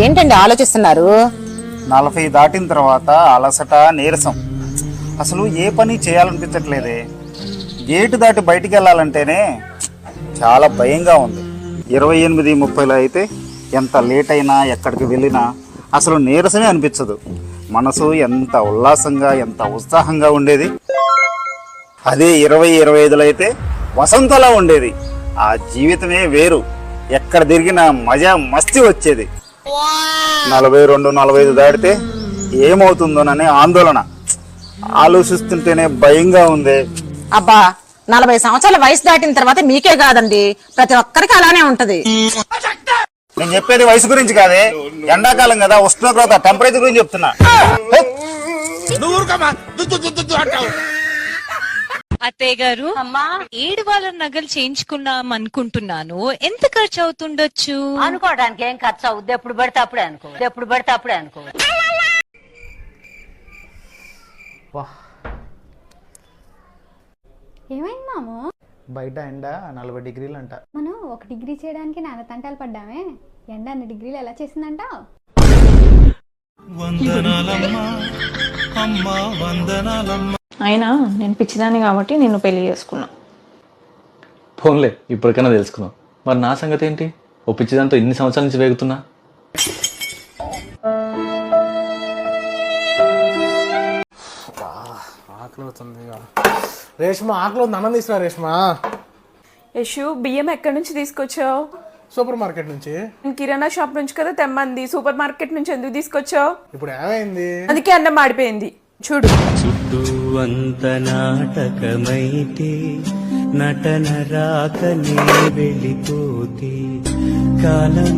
ఏంటండి ఆలోచిస్తున్నారు? 40 దాటిన తర్వాత అలసట, నీరసం, అసలు ఏ పని చేయాలనిపించట్లేదే. గేటు దాటి బయటికి వెళ్ళాలంటేనే చాలా భయంగా ఉంది. 28:30లో అయితే ఎంత లేట్ అయినా ఎక్కడికి వెళ్ళినా అసలు నీరసమే అనిపించదు. మనసు ఎంత ఉల్లాసంగా, ఎంత ఉత్సాహంగా ఉండేది. అదే 20-25లో అయితే వసంతలా ఉండేది. ఆ జీవితమే వేరు. ఎక్కడ తిరిగినా మజా, మస్తీ వచ్చేది. 42-45 దాటితే ఏమవుతుందోననే ఆందోళన, ఆలోచిస్తుంటేనే భయంగా ఉంది. అబ్బా, 40 సంవత్సరాల వయసు దాటిన తర్వాత మీకే కాదండి, ప్రతి ఒక్కరికి అలానే ఉంటది. నేను చెప్పేది వయసు గురించి కాదే, ఎండాకాలం కదా, ఉష్ణోగ్రత, టెంపరేచర్ గురించి చెప్తున్నా. అత్తయ్య గారు, 7 వారాల నగలు చేయించుకున్నాం అనుకుంటున్నాను. ఎంత ఖర్చు అవుతుండొచ్చు? అనుకోవడానికి ఏం ఖర్చు అవుద్ది, ఎప్పుడు పడితే అప్పుడే అనుకో. ఏమైంది మాము? బయట ఎండ 40 డిగ్రీలు అంట. మనం 1 డిగ్రీ చేయడానికి నాన్న తంటాలు పడ్డామే. ఎండ అన్ని డిగ్రీలు ఎలా చేసిందంట? అయినా నేను పిచ్చిదాన్ని కాబట్టి నిన్ను పెళ్లి చేసుకున్నా. ఫోన్లే, ఇప్పటికైనా తెలుసుకున్నావు. మరి నా సంగతి ఏంటి? ఓ పిచ్చిదాంతో ఇన్ని సంవత్సరాల నుంచి వేగుతున్నా. ఆకలి అవుతుంది. రేష్మ ఆకలి ఉంది, అన్నం తీసుకురా రేష్మ. యశు, బియ్యం ఎక్కడి నుంచి తీసుకొచ్చావు? సూపర్ మార్కెట్ నుంచి. కిరాణా షాప్ నుంచి కదా తెమ్మంది, సూపర్ మార్కెట్ నుంచి ఎందుకు తీసుకొచ్చావు? ఇప్పుడు ఏమైంది? అందుకే అన్నం మాడిపోయింది చూడు. చుట్టూ అంత నాటకమైతే నటన రాకనే వెళ్ళిపోతే కాలం